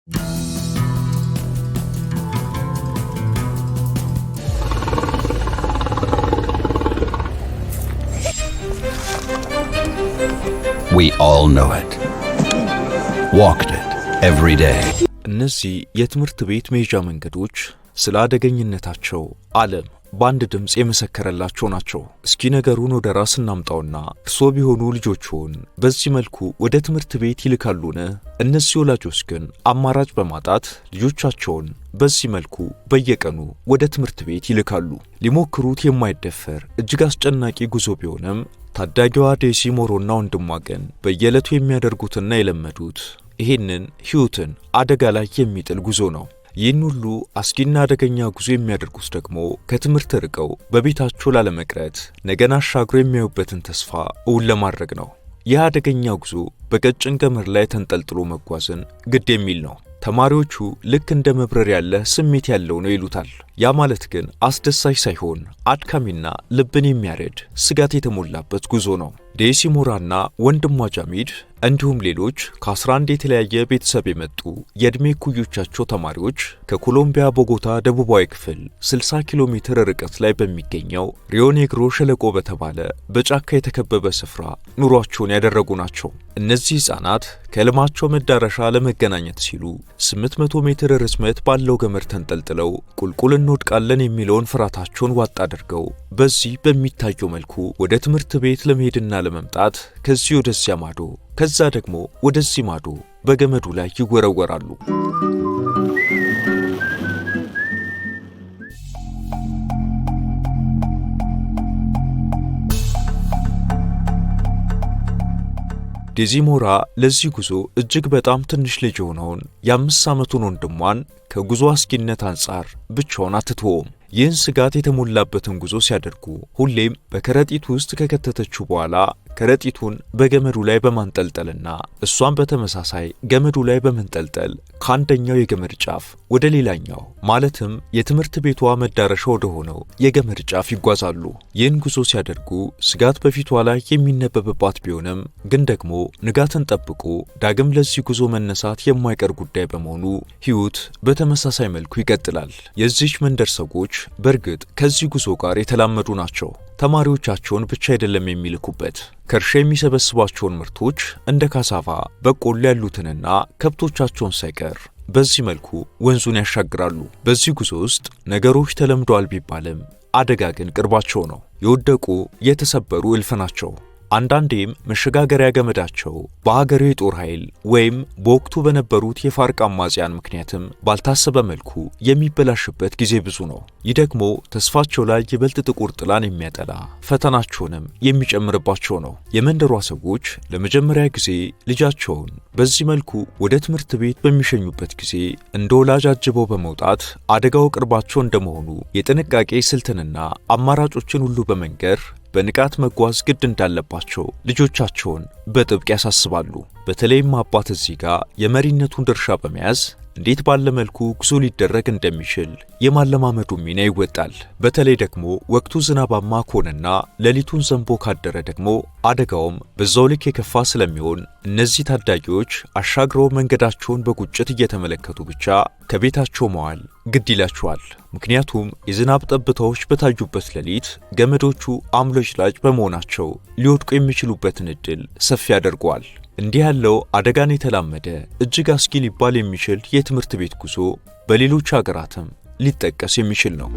We all know it. Walked it every day. እነዚህ የትምህርት ቤት መሄጃ መንገዶች ስለ አደገኝነታቸው ዓለም በአንድ ድምፅ የመሰከረላቸው ናቸው። እስኪ ነገሩን ወደ ራስ እናምጣውና እርስዎ ቢሆኑ ልጆችዎን በዚህ መልኩ ወደ ትምህርት ቤት ይልካሉን? እነዚህ ወላጆች ግን አማራጭ በማጣት ልጆቻቸውን በዚህ መልኩ በየቀኑ ወደ ትምህርት ቤት ይልካሉ። ሊሞክሩት የማይደፈር እጅግ አስጨናቂ ጉዞ ቢሆንም ታዳጊዋ ዴሲ ሞሮና ወንድሟ ግን በየዕለቱ የሚያደርጉትና የለመዱት ይህንን ሕይወትን አደጋ ላይ የሚጥል ጉዞ ነው። ይህን ሁሉ አስጊና አደገኛ ጉዞ የሚያደርጉት ደግሞ ከትምህርት ርቀው በቤታቸው ላለመቅረት ነገን አሻግሮ የሚያዩበትን ተስፋ እውን ለማድረግ ነው። ይህ አደገኛ ጉዞ በቀጭን ገመድ ላይ ተንጠልጥሎ መጓዝን ግድ የሚል ነው። ተማሪዎቹ ልክ እንደ መብረር ያለ ስሜት ያለው ነው ይሉታል። ያ ማለት ግን አስደሳች ሳይሆን አድካሚና ልብን የሚያረድ ስጋት የተሞላበት ጉዞ ነው። ዴሲ ሞራና ወንድሟ ጃሚድ እንዲሁም ሌሎች ከ11 የተለያየ ቤተሰብ የመጡ የዕድሜ እኩዮቻቸው ተማሪዎች ከኮሎምቢያ ቦጎታ ደቡባዊ ክፍል 60 ኪሎ ሜትር ርቀት ላይ በሚገኘው ሪዮ ኔግሮ ሸለቆ በተባለ በጫካ የተከበበ ስፍራ ኑሯቸውን ያደረጉ ናቸው። እነዚህ ሕፃናት ከሕልማቸው መዳረሻ ለመገናኘት ሲሉ 800 ሜትር ርዝመት ባለው ገመድ ተንጠልጥለው ቁልቁል እንወድቃለን የሚለውን ፍርሃታቸውን ዋጥ አድርገው በዚህ በሚታየው መልኩ ወደ ትምህርት ቤት ለመሄድና ለመምጣት ከዚህ ወደዚያ ማዶ ከዛ ደግሞ ወደዚህ ማዶ በገመዱ ላይ ይወረወራሉ። ዴዚ ሞራ ለዚህ ጉዞ እጅግ በጣም ትንሽ ልጅ የሆነውን የ5 ዓመቱን ወንድሟን ከጉዞ አስጊነት አንጻር ብቻውን አትተውም። ይህን ስጋት የተሞላበትን ጉዞ ሲያደርጉ ሁሌም በከረጢቱ ውስጥ ከከተተችው በኋላ ከረጢቱን በገመዱ ላይ በማንጠልጠልና እሷን በተመሳሳይ ገመዱ ላይ በመንጠልጠል ከአንደኛው የገመድ ጫፍ ወደ ሌላኛው ማለትም የትምህርት ቤቷ መዳረሻ ወደ ሆነው የገመድ ጫፍ ይጓዛሉ። ይህን ጉዞ ሲያደርጉ ስጋት በፊቷ ላይ የሚነበብባት ቢሆንም ግን ደግሞ ንጋትን ጠብቆ ዳግም ለዚህ ጉዞ መነሳት የማይቀር ጉዳይ በመሆኑ ሕይወት በተመሳሳይ መልኩ ይቀጥላል። የዚህች መንደር ሰዎች በእርግጥ ከዚህ ጉዞ ጋር የተላመዱ ናቸው። ተማሪዎቻቸውን ብቻ አይደለም የሚልኩበት፣ ከእርሻ የሚሰበስቧቸውን ምርቶች እንደ ካሳቫ፣ በቆሎ ያሉትንና ከብቶቻቸውን ሳይቀር በዚህ መልኩ ወንዙን ያሻግራሉ። በዚህ ጉዞ ውስጥ ነገሮች ተለምደዋል ቢባልም አደጋ ግን ቅርባቸው ነው። የወደቁ የተሰበሩ እልፍ ናቸው። አንዳንዴም መሸጋገሪያ ገመዳቸው በሀገሬ ጦር ኃይል ወይም በወቅቱ በነበሩት የፋርቅ አማጽያን ምክንያትም ባልታሰበ መልኩ የሚበላሽበት ጊዜ ብዙ ነው። ይህ ደግሞ ተስፋቸው ላይ ይበልጥ ጥቁር ጥላን የሚያጠላ ፈተናቸውንም የሚጨምርባቸው ነው። የመንደሯ ሰዎች ለመጀመሪያ ጊዜ ልጃቸውን በዚህ መልኩ ወደ ትምህርት ቤት በሚሸኙበት ጊዜ እንደ ወላጅ አጅበው በመውጣት አደጋው ቅርባቸው እንደመሆኑ የጥንቃቄ ስልትንና አማራጮችን ሁሉ በመንገር በንቃት መጓዝ ግድ እንዳለባቸው ልጆቻቸውን በጥብቅ ያሳስባሉ። በተለይም አባት እዚህ ጋር የመሪነቱን ድርሻ በመያዝ እንዴት ባለ መልኩ ጉዞ ሊደረግ እንደሚችል የማለማመዱ ሚና ይወጣል። በተለይ ደግሞ ወቅቱ ዝናባማ ከሆነና ሌሊቱን ዘንቦ ካደረ ደግሞ አደጋውም በዛው ልክ የከፋ ስለሚሆን እነዚህ ታዳጊዎች አሻግረው መንገዳቸውን በቁጭት እየተመለከቱ ብቻ ከቤታቸው መዋል ግድ ይላቸዋል። ምክንያቱም የዝናብ ጠብታዎች በታዩበት ሌሊት ገመዶቹ አምለጭላጭ በመሆናቸው ሊወድቁ የሚችሉበትን ዕድል ሰፊ ያደርገዋል። እንዲህ ያለው አደጋን የተላመደ እጅግ አስጊ ሊባል የሚችል የትምህርት ቤት ጉዞ በሌሎች ሀገራትም ሊጠቀስ የሚችል ነው።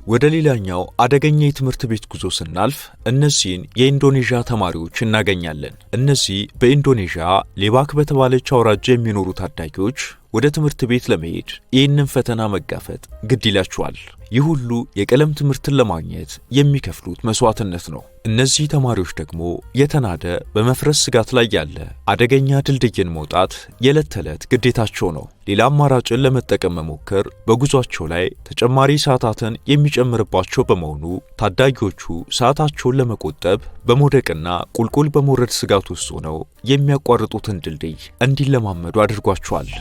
ወደ ሌላኛው አደገኛ የትምህርት ቤት ጉዞ ስናልፍ እነዚህን የኢንዶኔዥያ ተማሪዎች እናገኛለን። እነዚህ በኢንዶኔዥያ ሌባክ በተባለች አውራጃ የሚኖሩ ታዳጊዎች ወደ ትምህርት ቤት ለመሄድ ይህንን ፈተና መጋፈጥ ግድ ይላቸዋል። ይህ ሁሉ የቀለም ትምህርትን ለማግኘት የሚከፍሉት መስዋዕትነት ነው። እነዚህ ተማሪዎች ደግሞ የተናደ በመፍረስ ስጋት ላይ ያለ አደገኛ ድልድይን መውጣት የዕለት ተዕለት ግዴታቸው ነው። ሌላ አማራጭን ለመጠቀም መሞከር በጉዟቸው ላይ ተጨማሪ ሰዓታትን የሚጨምርባቸው በመሆኑ ታዳጊዎቹ ሰዓታቸውን ለመቆጠብ በመውደቅና ቁልቁል በመውረድ ስጋት ውስጥ ሆነው የሚያቋርጡትን ድልድይ እንዲለማመዱ አድርጓቸዋል።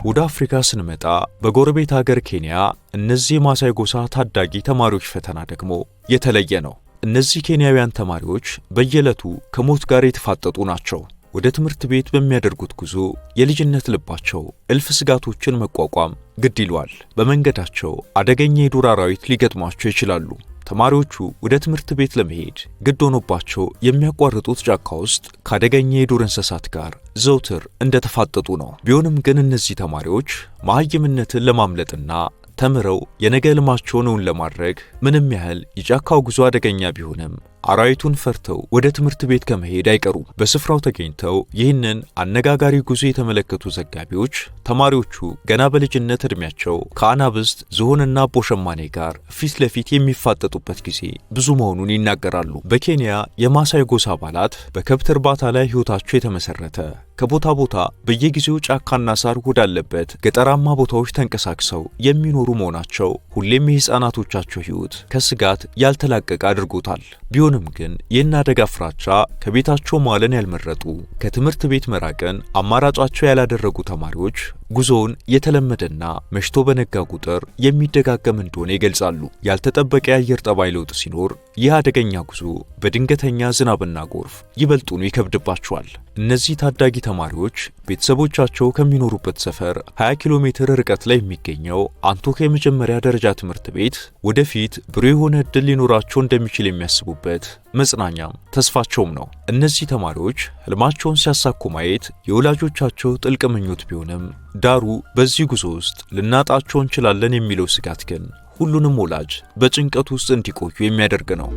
ወደ አፍሪካ ስንመጣ በጎረቤት ሀገር ኬንያ እነዚህ የማሳይ ጎሳ ታዳጊ ተማሪዎች ፈተና ደግሞ የተለየ ነው። እነዚህ ኬንያውያን ተማሪዎች በየዕለቱ ከሞት ጋር የተፋጠጡ ናቸው። ወደ ትምህርት ቤት በሚያደርጉት ጉዞ የልጅነት ልባቸው እልፍ ስጋቶችን መቋቋም ግድ ይሏል። በመንገዳቸው አደገኛ የዱር አራዊት ሊገጥሟቸው ይችላሉ። ተማሪዎቹ ወደ ትምህርት ቤት ለመሄድ ግድ ሆኖባቸው የሚያቋርጡት ጫካ ውስጥ ከአደገኛ የዱር እንስሳት ጋር ዘውትር እንደተፋጠጡ ነው። ቢሆንም ግን እነዚህ ተማሪዎች መሃይምነትን ለማምለጥና ተምረው የነገ ሕልማቸውን እውን ለማድረግ ምንም ያህል የጫካው ጉዞ አደገኛ ቢሆንም አራዊቱን ፈርተው ወደ ትምህርት ቤት ከመሄድ አይቀሩም። በስፍራው ተገኝተው ይህንን አነጋጋሪ ጉዞ የተመለከቱ ዘጋቢዎች ተማሪዎቹ ገና በልጅነት ዕድሜያቸው ከአናብስት ዝሆንና ቦሸማኔ ጋር ፊት ለፊት የሚፋጠጡበት ጊዜ ብዙ መሆኑን ይናገራሉ። በኬንያ የማሳይ ጎሳ አባላት በከብት እርባታ ላይ ሕይወታቸው የተመሰረተ ከቦታ ቦታ በየጊዜው ጫካና ሳር ወዳለበት ገጠራማ ቦታዎች ተንቀሳቅሰው የሚኖሩ መሆናቸው ሁሌም የሕፃናቶቻቸው ሕይወት ከስጋት ያልተላቀቀ አድርጎታል። ቢሆንም ግን ይህን አደጋ ፍራቻ ከቤታቸው ማለን ያልመረጡ ከትምህርት ቤት መራቅን አማራጫቸው ያላደረጉ ተማሪዎች ጉዞውን የተለመደና መሽቶ በነጋ ቁጥር የሚደጋገም እንደሆነ ይገልጻሉ። ያልተጠበቀ የአየር ጠባይ ለውጥ ሲኖር ይህ አደገኛ ጉዞ በድንገተኛ ዝናብና ጎርፍ ይበልጡኑ ይከብድባቸዋል። እነዚህ ታዳጊ ተማሪዎች ቤተሰቦቻቸው ከሚኖሩበት ሰፈር 20 ኪሎ ሜትር ርቀት ላይ የሚገኘው አንቶካ የመጀመሪያ ደረጃ ትምህርት ቤት ወደፊት ብሩህ የሆነ ዕድል ሊኖራቸው እንደሚችል የሚያስቡበት መጽናኛም ተስፋቸውም ነው። እነዚህ ተማሪዎች ሕልማቸውን ሲያሳኩ ማየት የወላጆቻቸው ጥልቅ ምኞት ቢሆንም ዳሩ በዚህ ጉዞ ውስጥ ልናጣቸው እንችላለን የሚለው ስጋት ግን ሁሉንም ወላጅ በጭንቀት ውስጥ እንዲቆዩ የሚያደርግ ነው።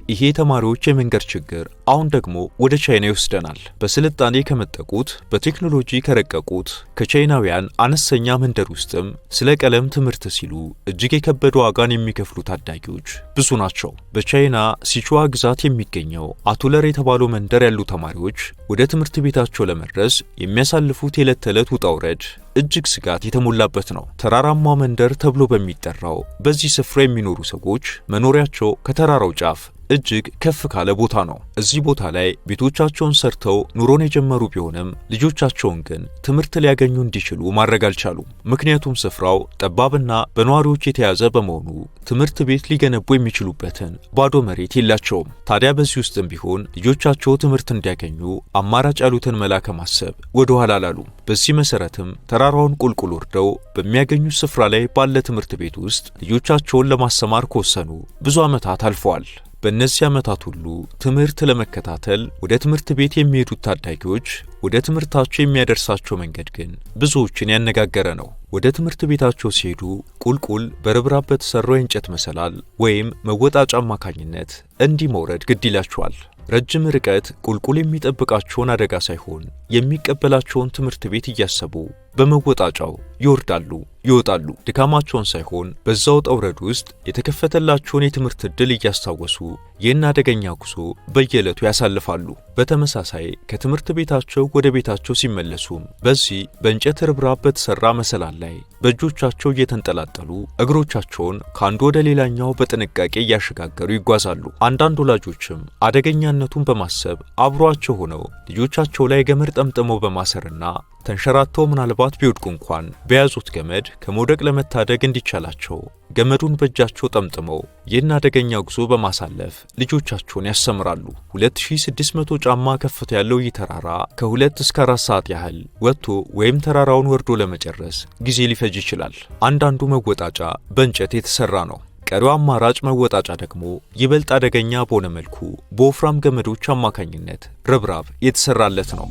ይሄ ተማሪዎች የመንገድ ችግር አሁን ደግሞ ወደ ቻይና ይወስደናል። በስልጣኔ ከመጠቁት በቴክኖሎጂ ከረቀቁት ከቻይናውያን አነስተኛ መንደር ውስጥም ስለ ቀለም ትምህርት ሲሉ እጅግ የከበደ ዋጋን የሚከፍሉ ታዳጊዎች ብዙ ናቸው። በቻይና ሲቹዋ ግዛት የሚገኘው አቱለር የተባለው መንደር ያሉ ተማሪዎች ወደ ትምህርት ቤታቸው ለመድረስ የሚያሳልፉት የዕለት ተዕለት ውጣ ውረድ እጅግ ስጋት የተሞላበት ነው። ተራራማ መንደር ተብሎ በሚጠራው በዚህ ስፍራ የሚኖሩ ሰዎች መኖሪያቸው ከተራራው ጫፍ እጅግ ከፍ ካለ ቦታ ነው። እዚህ ቦታ ላይ ቤቶቻቸውን ሰርተው ኑሮን የጀመሩ ቢሆንም ልጆቻቸውን ግን ትምህርት ሊያገኙ እንዲችሉ ማድረግ አልቻሉም። ምክንያቱም ስፍራው ጠባብና በነዋሪዎች የተያዘ በመሆኑ ትምህርት ቤት ሊገነቡ የሚችሉበትን ባዶ መሬት የላቸውም። ታዲያ በዚህ ውስጥም ቢሆን ልጆቻቸው ትምህርት እንዲያገኙ አማራጭ ያሉትን መላ ከማሰብ ወደ ኋላ አላሉም። በዚህ መሰረትም ተራራውን ቁልቁል ወርደው በሚያገኙት ስፍራ ላይ ባለ ትምህርት ቤት ውስጥ ልጆቻቸውን ለማስተማር ከወሰኑ ብዙ ዓመታት አልፈዋል። በእነዚህ ዓመታት ሁሉ ትምህርት ለመከታተል ወደ ትምህርት ቤት የሚሄዱት ታዳጊዎች ወደ ትምህርታቸው የሚያደርሳቸው መንገድ ግን ብዙዎችን ያነጋገረ ነው። ወደ ትምህርት ቤታቸው ሲሄዱ ቁልቁል በርብራብ በተሰራው የእንጨት መሰላል ወይም መወጣጫ አማካኝነት እንዲህ መውረድ ግድ ይላቸዋል። ረጅም ርቀት ቁልቁል የሚጠብቃቸውን አደጋ ሳይሆን የሚቀበላቸውን ትምህርት ቤት እያሰቡ በመወጣጫው ይወርዳሉ፣ ይወጣሉ። ድካማቸውን ሳይሆን በዛው ውጣ ውረድ ውስጥ የተከፈተላቸውን የትምህርት ዕድል እያስታወሱ ይህን አደገኛ ጉዞ በየዕለቱ ያሳልፋሉ። በተመሳሳይ ከትምህርት ቤታቸው ወደ ቤታቸው ሲመለሱም በዚህ በእንጨት ርብራብ በተሰራ መሰላል ላይ በእጆቻቸው እየተንጠላጠሉ እግሮቻቸውን ከአንዱ ወደ ሌላኛው በጥንቃቄ እያሸጋገሩ ይጓዛሉ። አንዳንድ ወላጆችም አደገኛነቱን በማሰብ አብሯቸው ሆነው ልጆቻቸው ላይ ገመድ ጠምጥመው በማሰርና ተንሸራተው ምናልባት ቢወድቁ እንኳን በያዙት ገመድ ከመውደቅ ለመታደግ እንዲቻላቸው ገመዱን በእጃቸው ጠምጥመው ይህን አደገኛ ጉዞ በማሳለፍ ልጆቻቸውን ያስተምራሉ። 2600 ጫማ ከፍታ ያለው ይህ ተራራ ከ2 እስከ 4 ሰዓት ያህል ወጥቶ ወይም ተራራውን ወርዶ ለመጨረስ ጊዜ ሊፈጅ ይችላል። አንዳንዱ መወጣጫ በእንጨት የተሰራ ነው። ቀሪው አማራጭ መወጣጫ ደግሞ ይበልጥ አደገኛ በሆነ መልኩ በወፍራም ገመዶች አማካኝነት ርብራብ የተሰራለት ነው።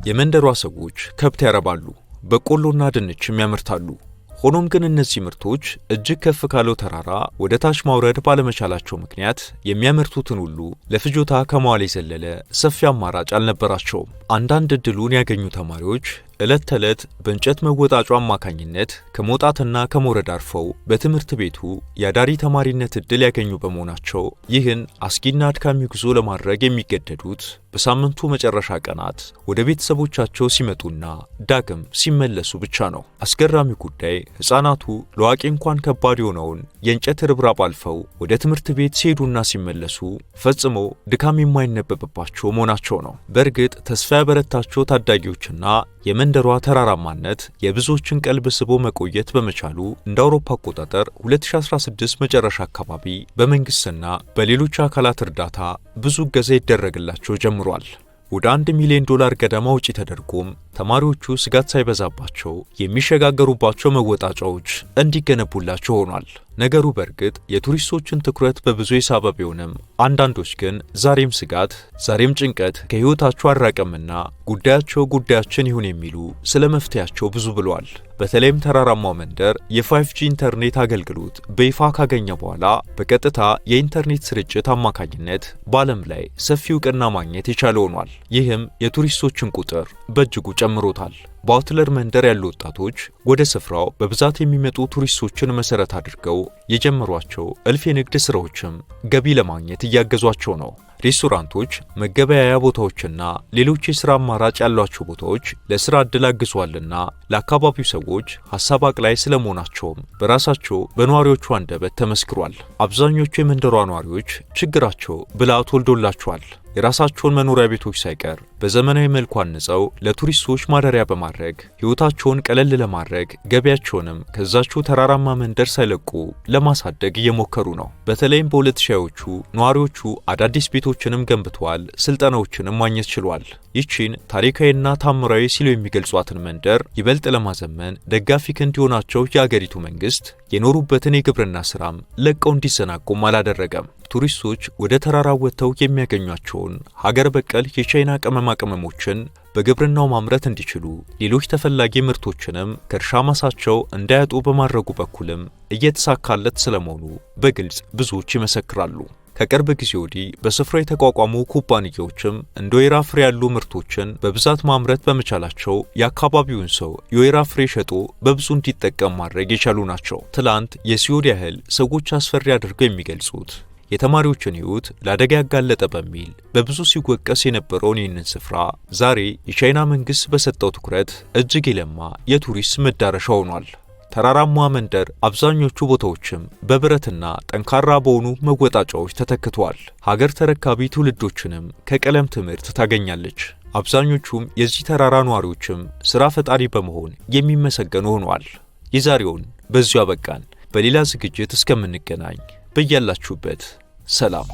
የመንደሯ ሰዎች ከብት ያረባሉ፣ በቆሎና ድንችም ያመርታሉ። ሆኖም ግን እነዚህ ምርቶች እጅግ ከፍ ካለው ተራራ ወደ ታች ማውረድ ባለመቻላቸው ምክንያት የሚያመርቱትን ሁሉ ለፍጆታ ከመዋል የዘለለ ሰፊ አማራጭ አልነበራቸውም። አንዳንድ እድሉን ያገኙ ተማሪዎች ዕለት ተዕለት በእንጨት መወጣጫው አማካኝነት ከመውጣትና ከመውረድ አርፈው በትምህርት ቤቱ የአዳሪ ተማሪነት ዕድል ያገኙ በመሆናቸው ይህን አስጊና አድካሚ ጉዞ ለማድረግ የሚገደዱት በሳምንቱ መጨረሻ ቀናት ወደ ቤተሰቦቻቸው ሲመጡና ዳግም ሲመለሱ ብቻ ነው። አስገራሚው ጉዳይ ሕፃናቱ ለዋቂ እንኳን ከባድ የሆነውን የእንጨት ርብራብ አልፈው ወደ ትምህርት ቤት ሲሄዱና ሲመለሱ ፈጽሞ ድካም የማይነበብባቸው መሆናቸው ነው። በእርግጥ ተስፋ ያበረታቸው ታዳጊዎችና የመንደሯ ተራራማነት የብዙዎችን ቀልብ ስቦ መቆየት በመቻሉ እንደ አውሮፓ አቆጣጠር 2016 መጨረሻ አካባቢ በመንግስትና በሌሎች አካላት እርዳታ ብዙ እገዛ ይደረግላቸው ጀምሯል። ወደ $1 ሚሊዮን ገደማ ወጪ ተደርጎም ተማሪዎቹ ስጋት ሳይበዛባቸው የሚሸጋገሩባቸው መወጣጫዎች እንዲገነቡላቸው ሆኗል። ነገሩ በእርግጥ የቱሪስቶችን ትኩረት በብዙ የሳበ ቢሆንም አንዳንዶች ግን ዛሬም ስጋት፣ ዛሬም ጭንቀት ከህይወታቸው አልራቀምና ጉዳያችን ይሁን የሚሉ ስለ መፍትያቸው ብዙ ብለዋል። በተለይም ተራራማው መንደር የ5G ኢንተርኔት አገልግሎት በይፋ ካገኘ በኋላ በቀጥታ የኢንተርኔት ስርጭት አማካኝነት በዓለም ላይ ሰፊ እውቅና ማግኘት የቻለ ሆኗል። ይህም የቱሪስቶችን ቁጥር በእጅጉ ጨምሮታል። በአውትለር መንደር ያሉ ወጣቶች ወደ ስፍራው በብዛት የሚመጡ ቱሪስቶችን መሰረት አድርገው የጀመሯቸው እልፍ የንግድ ስራዎችም ገቢ ለማግኘት እያገዟቸው ነው። ሬስቶራንቶች፣ መገበያያ ቦታዎችና ሌሎች የሥራ አማራጭ ያሏቸው ቦታዎች ለሥራ ዕድል አግዟልና ለአካባቢው ሰዎች ሐሳብ አቅላይ ስለመሆናቸውም በራሳቸው በነዋሪዎቹ አንደበት ተመስክሯል። አብዛኞቹ የመንደሯ ነዋሪዎች ችግራቸው ብልሃት ወልዶላቸዋል። የራሳቸውን መኖሪያ ቤቶች ሳይቀር በዘመናዊ መልኩ አንጸው ለቱሪስቶች ማደሪያ በማድረግ ሕይወታቸውን ቀለል ለማድረግ ገቢያቸውንም ከዛችው ተራራማ መንደር ሳይለቁ ለማሳደግ እየሞከሩ ነው። በተለይም በ2000ዎቹ ነዋሪዎቹ አዳዲስ ቤቶችንም ገንብተዋል፣ ስልጠናዎችንም ማግኘት ችሏል። ይቺን ታሪካዊና ታምራዊ ሲሉ የሚገልጿትን መንደር ይበልጥ ለማዘመን ደጋፊ ክንድ የሆናቸው የአገሪቱ መንግስት የኖሩበትን የግብርና ስራም ለቀው እንዲሰናቁም አላደረገም። ቱሪስቶች ወደ ተራራው ወጥተው የሚያገኟቸውን ሀገር በቀል የቻይና ቅመማ ቅመሞችን በግብርናው ማምረት እንዲችሉ ሌሎች ተፈላጊ ምርቶችንም ከእርሻ ማሳቸው እንዳያጡ በማድረጉ በኩልም እየተሳካለት ስለመሆኑ በግልጽ ብዙዎች ይመሰክራሉ። ከቅርብ ጊዜ ወዲህ በስፍራው የተቋቋሙ ኩባንያዎችም እንደ ወይራ ፍሬ ያሉ ምርቶችን በብዛት ማምረት በመቻላቸው የአካባቢውን ሰው የወይራ ፍሬ ሸጦ በብዙ እንዲጠቀም ማድረግ የቻሉ ናቸው። ትላንት የሲኦል ያህል ሰዎች አስፈሪ አድርገው የሚገልጹት የተማሪዎችን ሕይወት ለአደጋ ያጋለጠ በሚል በብዙ ሲወቀስ የነበረውን ይህንን ስፍራ ዛሬ የቻይና መንግስት በሰጠው ትኩረት እጅግ የለማ የቱሪስት መዳረሻ ሆኗል። ተራራማ መንደር አብዛኞቹ ቦታዎችም በብረትና ጠንካራ በሆኑ መወጣጫዎች ተተክተዋል። ሀገር ተረካቢ ትውልዶችንም ከቀለም ትምህርት ታገኛለች። አብዛኞቹም የዚህ ተራራ ነዋሪዎችም ሥራ ፈጣሪ በመሆን የሚመሰገኑ ሆነዋል። የዛሬውን በዚሁ አበቃን። በሌላ ዝግጅት እስከምንገናኝ በያላችሁበት ሰላም።